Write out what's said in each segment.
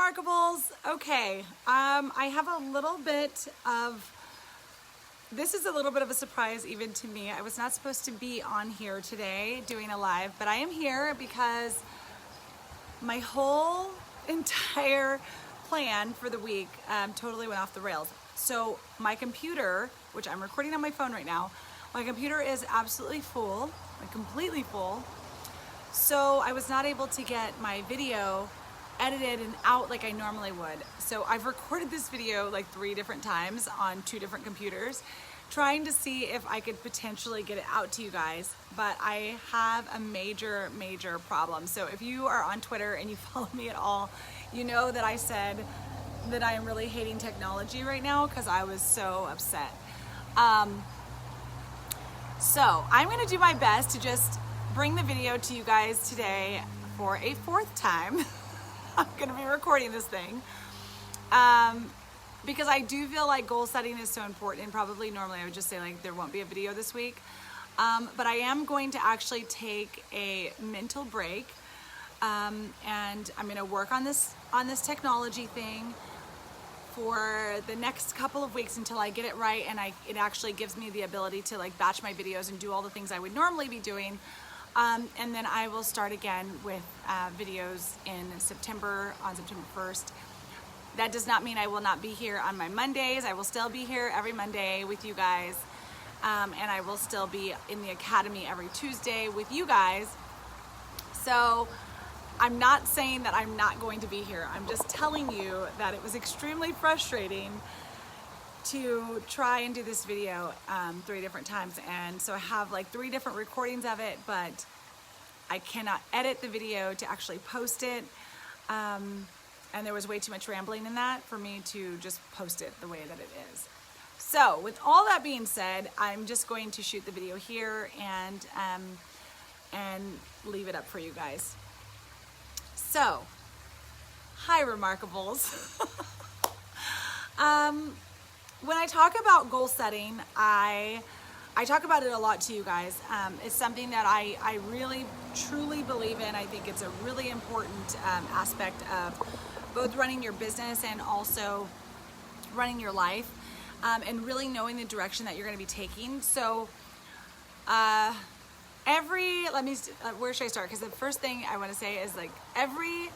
Remarkables. Okay, I have a little bit of, this is a little bit of a surprise even to me. I was not supposed to be on here today doing a live, but I am here because my whole entire plan for the week totally went off the rails. So my computer, which I'm recording on my phone right now, my computer is absolutely full, like completely full. So I was not able to get my video edited and out like I normally would. So I've recorded this video like 3 different times on 2 different computers, trying to see if I could potentially get it out to you guys, but I have a major problem. So if you are on Twitter and you follow me at all, you know that I said that I am really hating technology right now because I was so upset. So I'm gonna do my best to just bring the video to you guys today for a 4th time. I'm gonna be recording this thing because I do feel like goal setting is so important, and probably normally I would just say like there won't be a video this week, but I am going to actually take a mental break, and I'm gonna work on this technology thing for the next couple of weeks until I get it right, and it actually gives me the ability to like batch my videos and do all the things I would normally be doing. And then I will start again with videos in September, on September 1st. That does not mean I will not be here on my Mondays. I will still be here every Monday with you guys. And I will still be in the academy every Tuesday with you guys. So I'm not saying that I'm not going to be here. I'm just telling you that it was extremely frustrating to try and do this video 3 different times, and so I have like 3 different recordings of it, but I cannot edit the video to actually post it, and there was way too much rambling in that for me to just post it the way that it is. So with all that being said, I'm just going to shoot the video here and leave it up for you guys. So, hi Remarkables. When I talk about goal setting, I talk about it a lot to you guys. It's something that I really, truly believe in. I think it's a really important aspect of both running your business and also running your life, and really knowing the direction that you're going to be taking. So, where should I start? Because the first thing I want to say is like every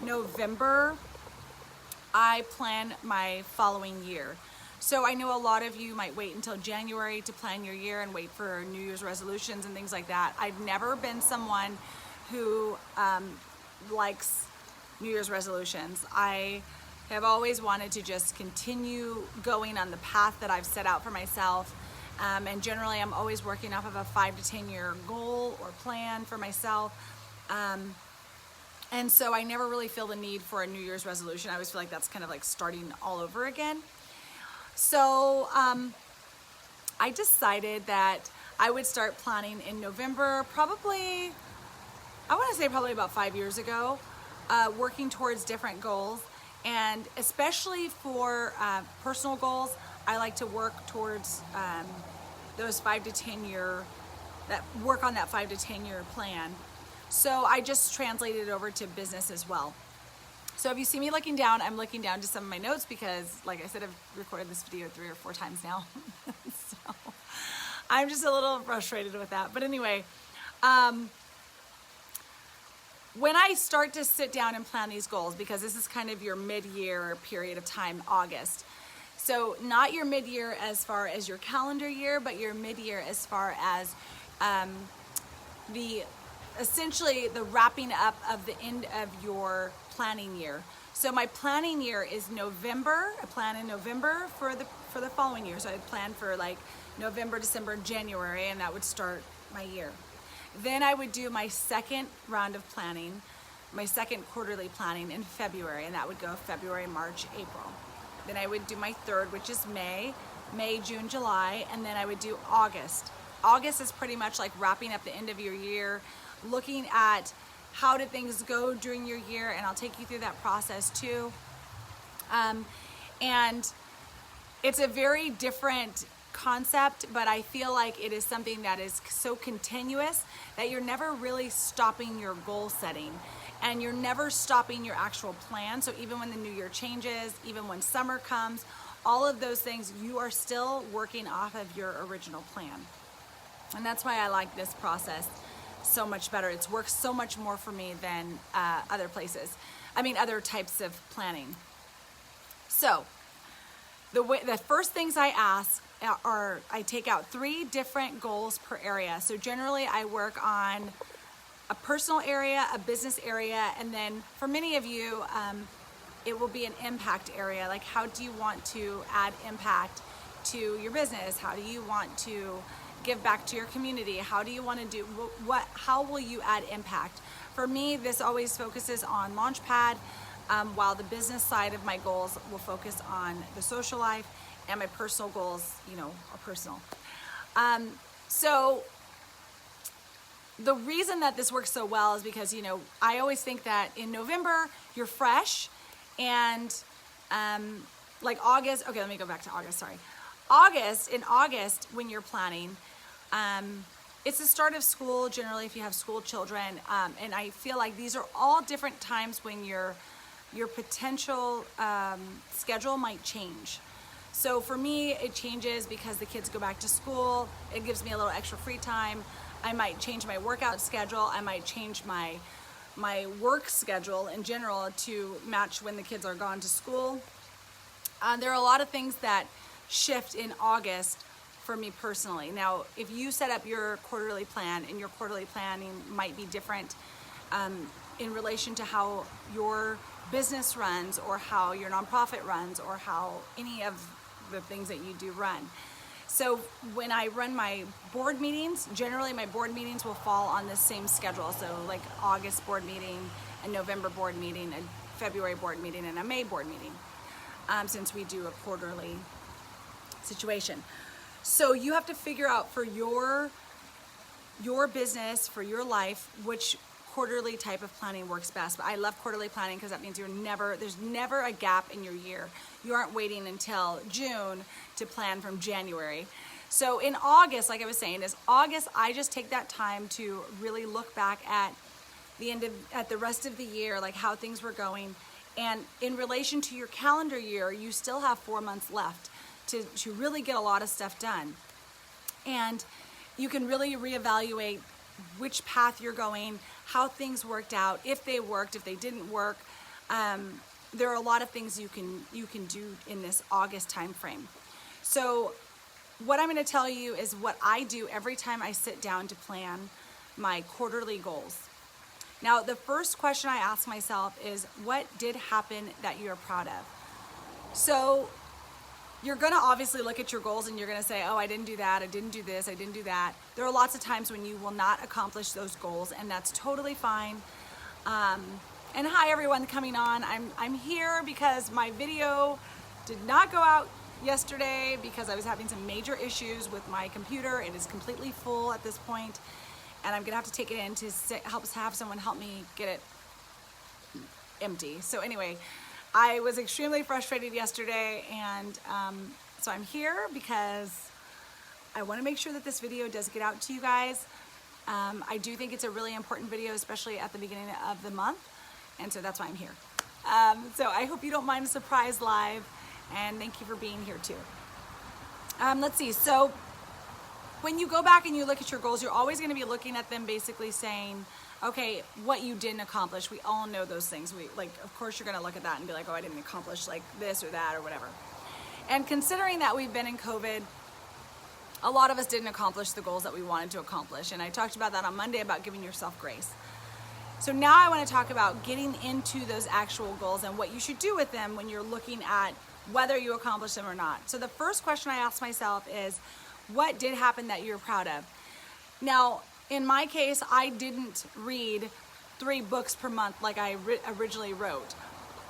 November, I plan my following year. So I know a lot of you might wait until January to plan your year and wait for New Year's resolutions and things like that. I've never been someone who likes New Year's resolutions. I have always wanted to just continue going on the path that I've set out for myself. And generally I'm always working off of a 5 to 10 year goal or plan for myself. And so I never really feel the need for a New Year's resolution. I always feel like that's kind of like starting all over again. So I decided that I would start planning in November, probably about 5 years ago, working towards different goals. And especially for personal goals, I like to work towards those 5 to 10 year, work on that 5 to 10 year plan. So I just translated it over to business as well. So if you see me looking down, I'm looking down to some of my notes because, like I said, I've recorded this video 3 or 4 times now. So I'm just a little frustrated with that. But anyway, when I start to sit down and plan these goals, because this is kind of your mid-year period of time, August. So not your mid-year as far as your calendar year, but your mid-year as far as essentially the wrapping up of the end of your planning year. So my planning year is November. I plan in November for the following year. So I plan for like November, December, January, and that would start my year. Then I would do my second round of planning, my second quarterly planning in February, and that would go February, March, April. Then I would do my 3rd, which is May, June, July, and then I would do August. August is pretty much like wrapping up the end of your year, looking at how did things go during your year, and I'll take you through that process too. And it's a very different concept, but I feel like it is something that is so continuous that you're never really stopping your goal setting. and you're never stopping your actual plan. So even when the new year changes, even when summer comes, all of those things, you are still working off of your original plan. And that's why I like this process so much better. It's worked so much more for me than other types of planning. So the first things I ask are, I take out 3 different goals per area. So generally I work on a personal area, a business area, and then for many of you, it will be an impact area. Like, how do you want to add impact to your business? How do you want to give back to your community? How do you want to do how will you add impact? For me, this always focuses on Launchpad, while the business side of my goals will focus on the social life, and my personal goals, are personal. So the reason that this works so well is because, I always think that in November, you're fresh, and like August, okay, let me go back to August, sorry. In August, when you're planning, it's the start of school, generally if you have school children, and I feel like these are all different times when your potential schedule might change. So for me, it changes because the kids go back to school. It gives me a little extra free time. I might change my workout schedule. I might change my work schedule in general to match when the kids are gone to school. There are a lot of things that shift in August for me personally. Now, if you set up your quarterly plan, and your quarterly planning might be different in relation to how your business runs, or how your nonprofit runs, or how any of the things that you do run. So when I run my board meetings, generally my board meetings will fall on the same schedule. So like August board meeting, a November board meeting, a February board meeting, and a May board meeting, since we do a quarterly situation. So you have to figure out for your business, for your life, which quarterly type of planning works best. But I love quarterly planning because that means there's never a gap in your year. You aren't waiting until June to plan from January. So in August, like I was saying, I just take that time to really look back at the rest of the year, like how things were going. And in relation to your calendar year, you still have 4 months left to really get a lot of stuff done. And you can really reevaluate which path you're going, how things worked out, if they worked, if they didn't work. There are a lot of things you can do in this August time frame. So what I'm going to tell you is what I do every time I sit down to plan my quarterly goals. Now, the first question I ask myself is, what did happen that you're proud of? So you're going to obviously look at your goals and you're going to say, oh, I didn't do that, I didn't do this, I didn't do that. There are lots of times when you will not accomplish those goals, and that's totally fine. And hi everyone coming on. I'm here because my video did not go out yesterday because I was having some major issues with my computer. It is completely full at this point, and I'm going to have to take it in to have someone help me get it empty. So anyway, I was extremely frustrated yesterday, and so I'm here because I want to make sure that this video does get out to you guys. I do think it's a really important video, especially at the beginning of the month, and so that's why I'm here. So I hope you don't mind a surprise live, and thank you for being here too. Let's see, so when you go back and you look at your goals, you're always going to be looking at them basically saying, okay, what you didn't accomplish. We all know those things. Of course you're going to look at that and be like, oh, I didn't accomplish like this or that or whatever. And considering that we've been in COVID, a lot of us didn't accomplish the goals that we wanted to accomplish. And I talked about that on Monday about giving yourself grace. So now I want to talk about getting into those actual goals and what you should do with them when you're looking at whether you accomplish them or not. So the first question I ask myself is, what did happen that you're proud of? Now, in my case, I didn't read 3 books per month like I originally wrote,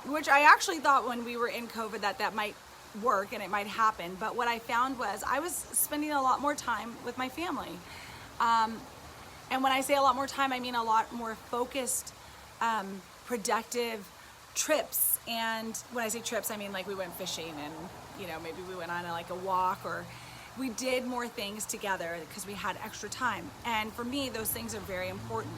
which I actually thought when we were in COVID that might work and it might happen. But what I found was I was spending a lot more time with my family. And when I say a lot more time, I mean a lot more focused, productive trips. And when I say trips, I mean like we went fishing and, maybe we went on a walk, or we did more things together because we had extra time. And for me, those things are very important.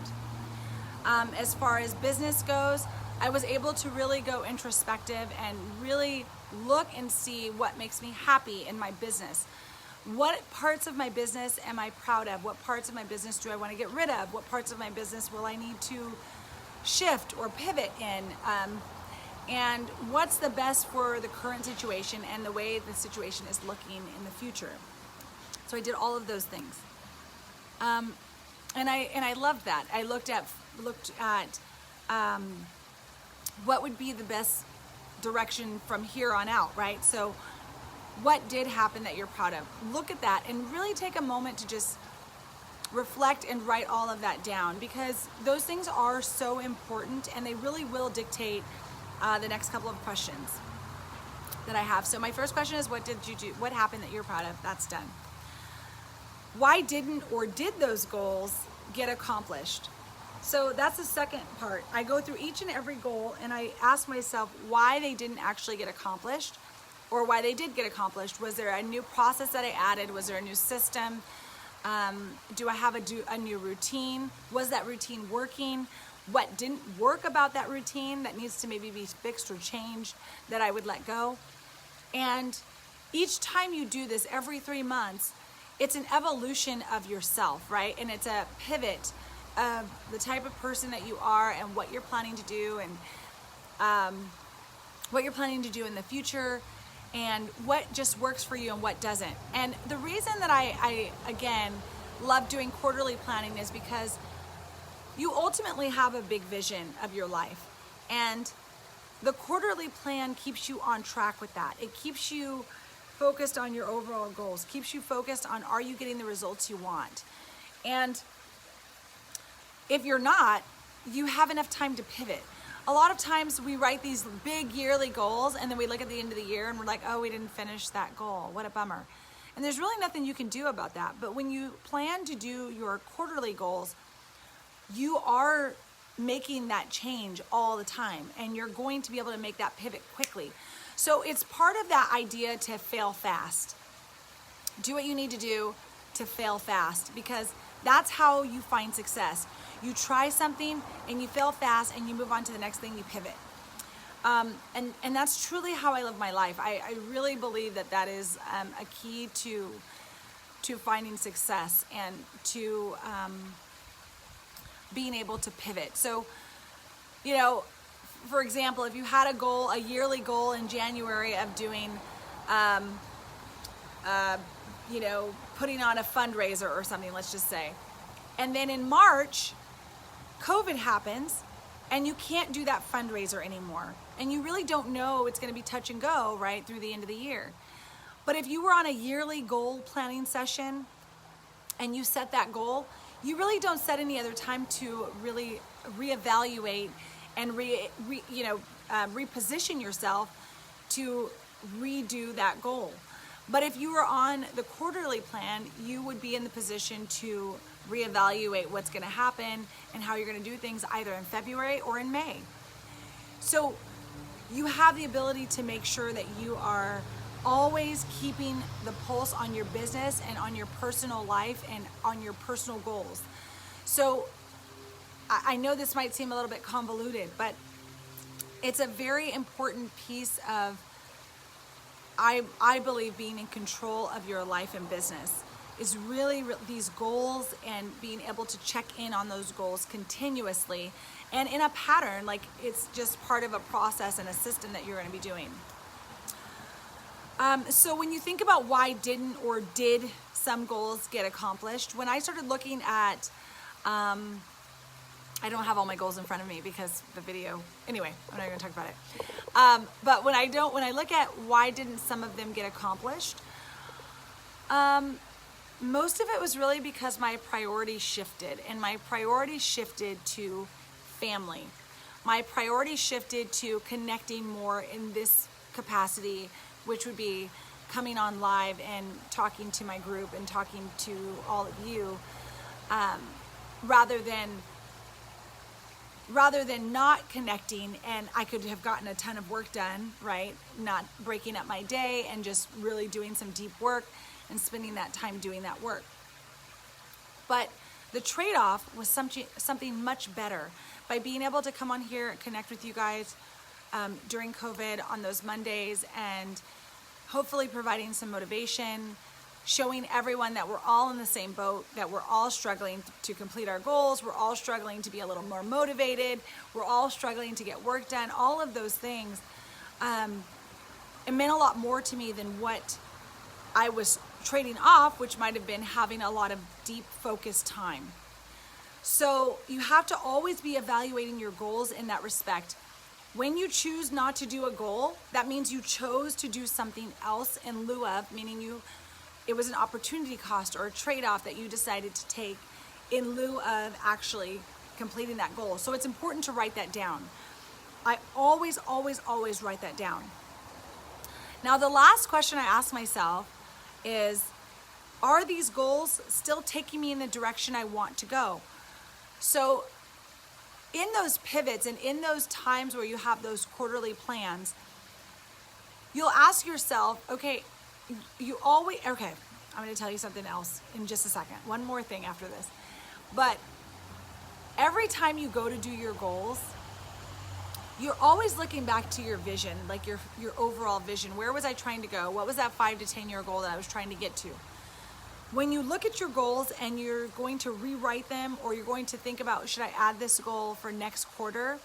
As far as business goes, I was able to really go introspective and really look and see what makes me happy in my business. What parts of my business am I proud of? What parts of my business do I want to get rid of? What parts of my business will I need to shift or pivot in? And what's the best for the current situation and the way the situation is looking in the future? So I did all of those things. And I loved that. I looked at what would be the best direction from here on out, right? So what did happen that you're proud of? Look at that and really take a moment to just reflect and write all of that down, because those things are so important and they really will dictate the next couple of questions that I have. So my first question is, what did you do? What happened that you're proud of? That's done. Why didn't or did those goals get accomplished? So that's the second part. I go through each and every goal and I ask myself why they didn't actually get accomplished, or why they did get accomplished. Was there a new process that I added? Was there a new system? Do I have a new routine? Was that routine working? What didn't work about that routine that needs to maybe be fixed or changed that I would let go? And each time you do this, every 3 months, it's an evolution of yourself, right? And it's a pivot of the type of person that you are and what you're planning to do, and what you're planning to do in the future, and what just works for you and what doesn't. And the reason that I again love doing quarterly planning is because you ultimately have a big vision of your life, and the quarterly plan keeps you on track with that. It keeps you focused on your overall goals, keeps you focused on, are you getting the results you want? And if you're not, you have enough time to pivot. A lot of times we write these big yearly goals and then we look at the end of the year and we're like, oh, we didn't finish that goal. What a bummer. And there's really nothing you can do about that. But when you plan to do your quarterly goals, you are making that change all the time, and you're going to be able to make that pivot quickly. So it's part of that idea to fail fast. Do what you need to do to fail fast, because that's how you find success. You try something and you fail fast and you move on to the next thing, you pivot. And that's truly how I live my life. I really believe that that is a key to finding success and to being able to pivot. So, you know, for example, if you had a goal, a yearly goal in January of doing, you know, putting on a fundraiser or something, let's just say, and then in March, COVID happens and you can't do that fundraiser anymore. And you really don't know, it's going to be touch and go right through the end of the year. But if you were on a yearly goal planning session and you set that goal, you really don't set any other time to really reevaluate and reposition yourself to redo that goal. But if you were on the quarterly plan, you would be in the position to reevaluate what's going to happen and how you're going to do things either in February or in May. So you have the ability to make sure that you are always keeping the pulse on your business and on your personal life and on your personal goals. So I know this might seem a little bit convoluted, but it's a very important piece of, I believe, being in control of your life and business is really these goals and being able to check in on those goals continuously and in a pattern, like it's just part of a process and a system that you're going to be doing. So when you think about why didn't or did some goals get accomplished, when I started looking at, I don't have all my goals in front of me because the video, anyway, I'm not going to talk about it. But when I look at why didn't some of them get accomplished, most of it was really because my priorities shifted, and my priorities shifted to family. My priorities shifted to connecting more in this capacity, which would be coming on live and talking to my group and talking to all of you, rather than not connecting, and I could have gotten a ton of work done, right? Not breaking up my day and just really doing some deep work and spending that time doing that work. But the trade-off was something much better. by being able to come on here and connect with you guys during COVID on those Mondays, and hopefully providing some motivation, showing everyone that we're all in the same boat, that we're all struggling to complete our goals, we're all struggling to be a little more motivated, we're all struggling to get work done, all of those things. It meant a lot more to me than what I was trading off, which might have been having a lot of deep focused time. So you have to always be evaluating your goals in that respect. When you choose not to do a goal, that means you chose to do something else in lieu of, meaning it was an opportunity cost or a trade-off that you decided to take in lieu of actually completing that goal. So it's important to write that down. I always, always, always write that down. Now, the last question I ask myself is, are these goals still taking me in the direction I want to go? So in those pivots and in those times where you have those quarterly plans, you'll ask yourself, okay, I'm going to tell you something else in just a second. One more thing after this. But every time you go to do your goals, you're always looking back to your vision, like your overall vision. Where was I trying to go? What was that 5 to 10 year goal that I was trying to get to? When you look at your goals and you're going to rewrite them, or you're going to think about, should I add this goal for next quarter?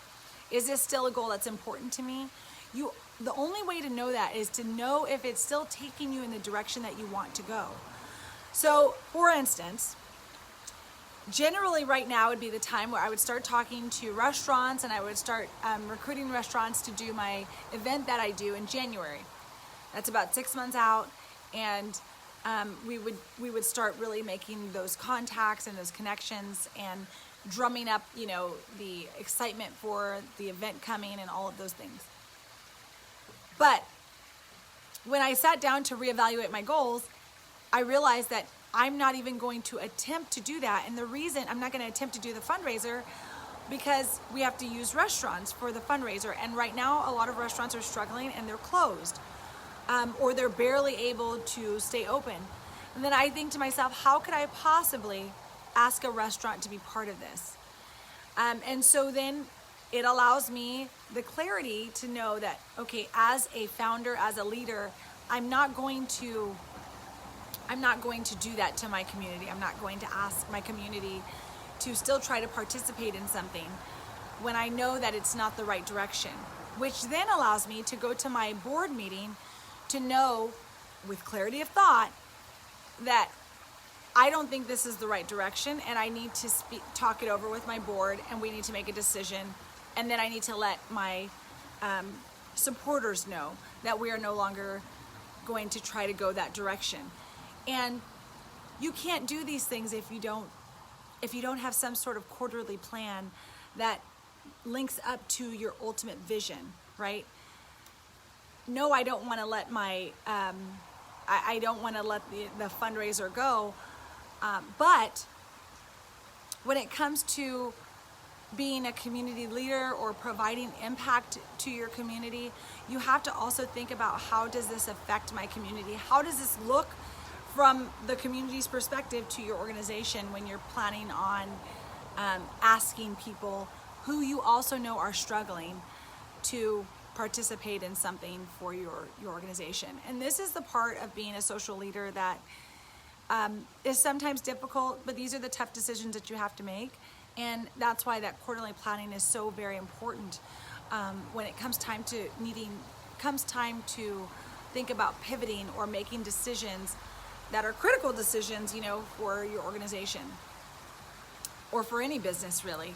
Is this still a goal that's important to me? The only way to know that is to know if it's still taking you in the direction that you want to go. So, for instance, generally right now would be the time where I would start talking to restaurants, and I would start recruiting restaurants to do my event that I do in January. That's about 6 months out, and we would start really making those contacts and those connections and drumming up, the excitement for the event coming and all of those things. But when I sat down to reevaluate my goals, I realized that I'm not even going to attempt to do that. And the reason I'm not going to attempt to do the fundraiser, because we have to use restaurants for the fundraiser. And right now, a lot of restaurants are struggling and they're closed, or they're barely able to stay open. And then I think to myself, how could I possibly ask a restaurant to be part of this? And so then it allows me the clarity to know that, okay, as a founder, as a leader, I'm not going to do that to my community. I'm not going to ask my community to still try to participate in something when I know that it's not the right direction, which then allows me to go to my board meeting to know with clarity of thought that I don't think this is the right direction, and I need to talk it over with my board, and we need to make a decision. And then I need to let my supporters know that we are no longer going to try to go that direction. And you can't do these things if you don't have some sort of quarterly plan that links up to your ultimate vision, right? No, I don't want to let I don't want to let the fundraiser go. But when it comes to being a community leader or providing impact to your community, you have to also think about, how does this affect my community? How does this look from the community's perspective to your organization when you're planning on asking people who you also know are struggling to participate in something for your organization? And this is the part of being a social leader that is sometimes difficult, but these are the tough decisions that you have to make. And that's why that quarterly planning is so very important when it comes time to think about pivoting or making decisions that are critical decisions, for your organization or for any business, really.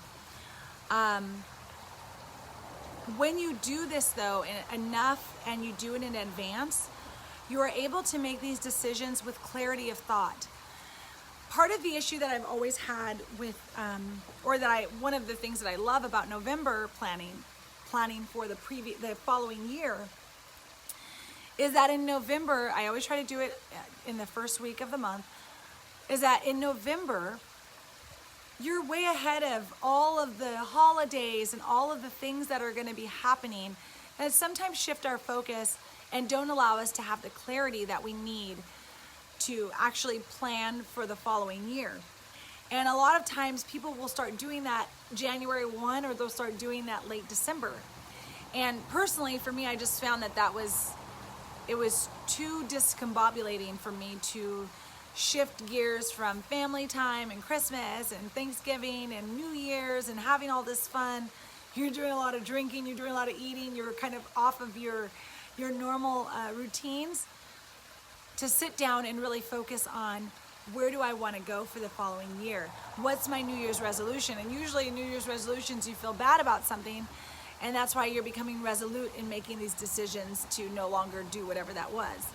When you do this, though, enough, and you do it in advance, you are able to make these decisions with clarity of thought. Part of the issue that I've always had with, one of the things that I love about November planning for the following year, is that in November, I always try to do it in the first week of the month, is that in November, you're way ahead of all of the holidays and all of the things that are going to be happening, that sometimes shift our focus and don't allow us to have the clarity that we need to actually plan for the following year. And a lot of times people will start doing that January 1, or they'll start doing that late December. And personally, for me, I just found that it was too discombobulating for me to shift gears from family time and Christmas and Thanksgiving and New Year's and having all this fun. You're doing a lot of drinking, you're doing a lot of eating, you're kind of off of your normal routines, to sit down and really focus on, where do I want to go for the following year? What's my New Year's resolution? And usually in New Year's resolutions, you feel bad about something, and that's why you're becoming resolute in making these decisions to no longer do whatever that was.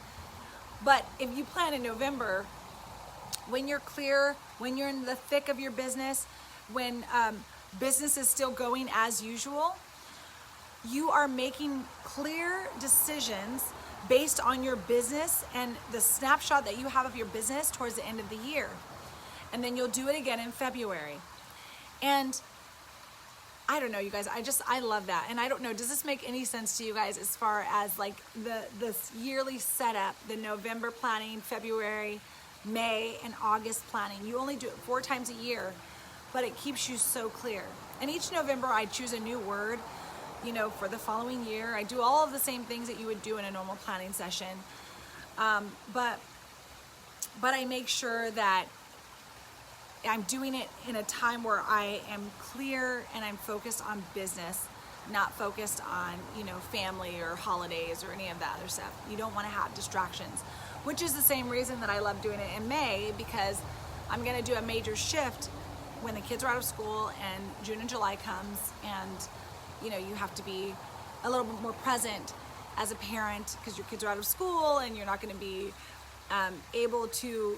But if you plan in November, when you're clear, when you're in the thick of your business, when business is still going as usual, you are making clear decisions based on your business and the snapshot that you have of your business towards the end of the year. And then you'll do it again in February. And I don't know, you guys, I love that. And I don't know, does this make any sense to you guys as far as like the yearly setup, the November planning, February, May, and August planning? You only do it 4 times a year, but it keeps you so clear. And each November I choose a new word, for the following year. I do all of the same things that you would do in a normal planning session. But I make sure that I'm doing it in a time where I am clear and I'm focused on business, not focused on, family or holidays or any of that other stuff. You don't want to have distractions, which is the same reason that I love doing it in May, because I'm going to do a major shift when the kids are out of school and June and July comes, and you have to be a little bit more present as a parent because your kids are out of school and you're not going to be able to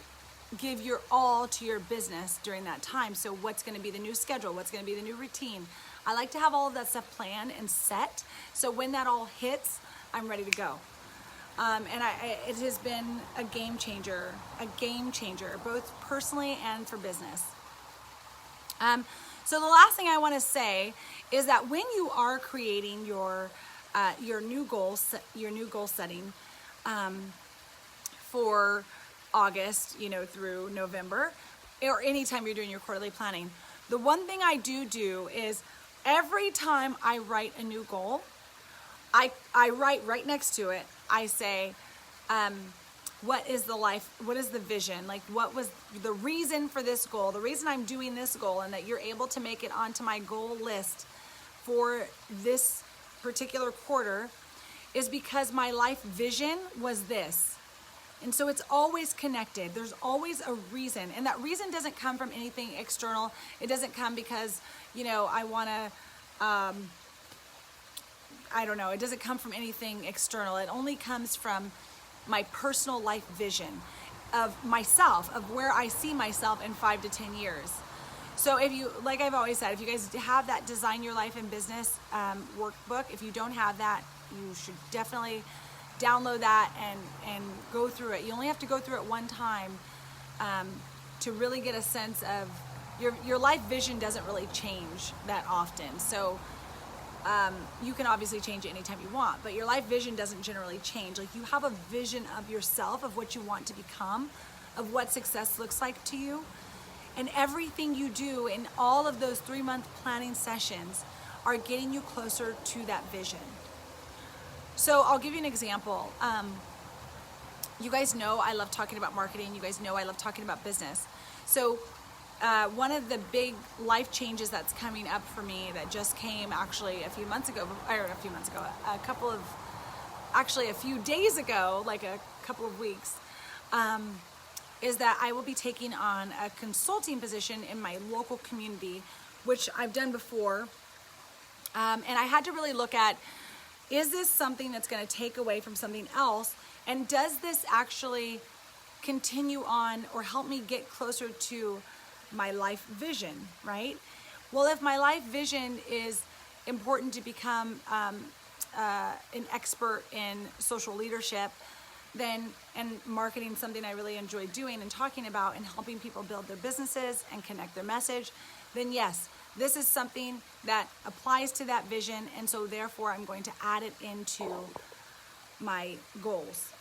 give your all to your business during that time. So what's going to be the new schedule? What's going to be the new routine? I like to have all of that stuff planned and set, so when that all hits, I'm ready to go. And it has been a game changer, both personally and for business. So the last thing I want to say is that when you are creating your new goal setting for August, through November, or anytime you're doing your quarterly planning, the one thing I do is every time I write a new goal, I write right next to it, I say, what is the vision? Like, what was the reason for this goal? The reason I'm doing this goal, and that you're able to make it onto my goal list for this particular quarter, is because my life vision was this. And so it's always connected. There's always a reason. And that reason doesn't come from anything external. It doesn't come because, I want to, I don't know. It doesn't come from anything external. It only comes from my personal life vision of myself, of where I see myself in 5 to 10 years. So if you, like I've always said, if you guys have that Design Your Life and Business workbook, if you don't have that, you should definitely download that and go through it. You only have to go through it one time to really get a sense of your life vision. Doesn't really change that often. So you can obviously change it anytime you want, but your life vision doesn't generally change. Like, you have a vision of yourself, of what you want to become, of what success looks like to you. And everything you do in all of those 3-month planning sessions are getting you closer to that vision. So I'll give you an example. You guys know I love talking about marketing. You guys know I love talking about business. So one of the big life changes that's coming up for me, that just came actually a few days ago, like a couple of weeks, is that I will be taking on a consulting position in my local community, which I've done before. And I had to really look at, is this something that's going to take away from something else? And does this actually continue on or help me get closer to my life vision, right? Well, if my life vision is important to become an expert in social leadership, and marketing, something I really enjoy doing and talking about and helping people build their businesses and connect their message, then yes, this is something that applies to that vision, and so therefore I'm going to add it into my goals.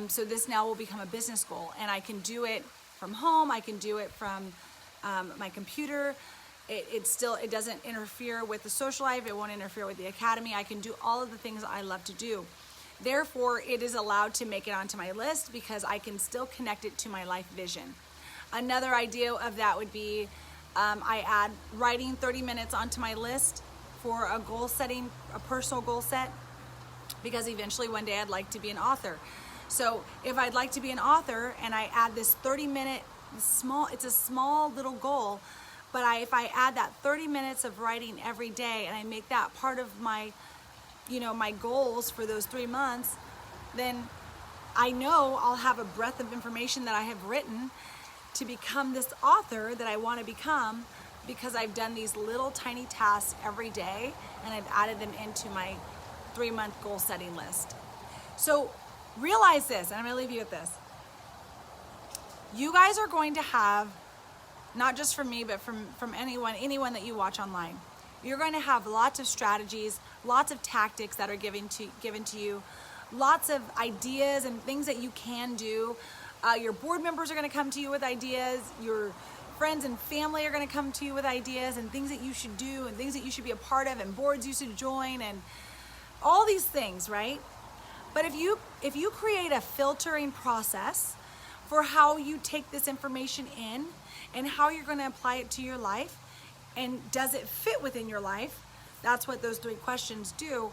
So this now will become a business goal, and I can do it from home, I can do it from my computer. It doesn't interfere with the social life. It won't interfere with the academy. I can do all of the things I love to do. Therefore, it is allowed to make it onto my list because I can still connect it to my life vision. Another idea of that would be I add writing 30 minutes onto my list for a goal setting, a personal goal set, because eventually one day I'd like to be an author. So if I'd like to be an author and I add this 30-minute it's a small little goal, but if I add that 30 minutes of writing every day and I make that part of my, my goals for those 3 months, then I know I'll have a breadth of information that I have written to become this author that I want to become, because I've done these little tiny tasks every day and I've added them into my 3-month goal setting list. So realize this, and I'm going to leave you with this. You guys are going to have, not just from me, but from anyone that you watch online, you're going to have lots of strategies, lots of tactics that are given to you, lots of ideas and things that you can do. Your board members are going to come to you with ideas. Your friends and family are going to come to you with ideas and things that you should do and things that you should be a part of and boards you should join and all these things, right? But if you create a filtering process for how you take this information in and how you're going to apply it to your life, and does it fit within your life, that's what those 3 questions do.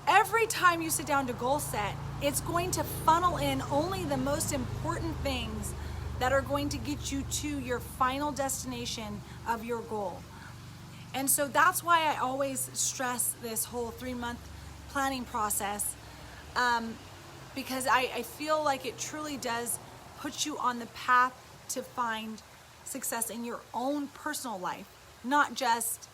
Every time you sit down to goal set, it's going to funnel in only the most important things that are going to get you to your final destination of your goal. And so that's why I always stress this whole 3-month planning process, because I feel like it truly does put you on the path to find success in your own personal life, not just,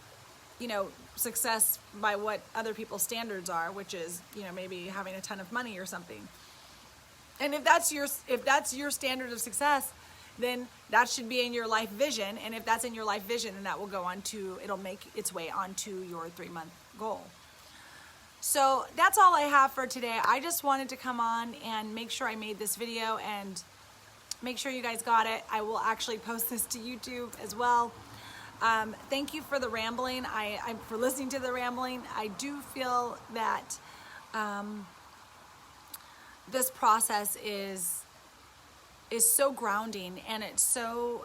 success by what other people's standards are, which is, maybe having a ton of money or something. And if that's your standard of success, then that should be in your life vision. And if that's in your life vision, then that will it'll make its way onto your 3-month goal. So that's all I have for today. I just wanted to come on and make sure I made this video and make sure you guys got it. I will actually post this to YouTube as well. Thank you for the rambling. I'm for listening to the rambling. I do feel that this process is so grounding, and it's so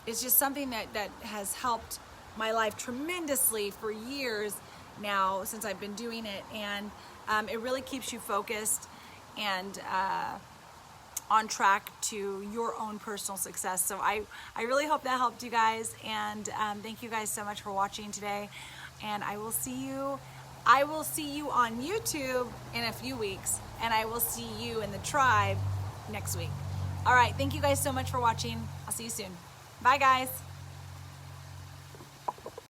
it's just something that has helped my life tremendously for years now since I've been doing it, and it really keeps you focused and on track to your own personal success. So I really hope that helped you guys, and thank you guys so much for watching today, and I will see you on YouTube in a few weeks, and I will see you in the tribe next week. All right, thank you guys so much for watching. I'll see you soon. Bye guys.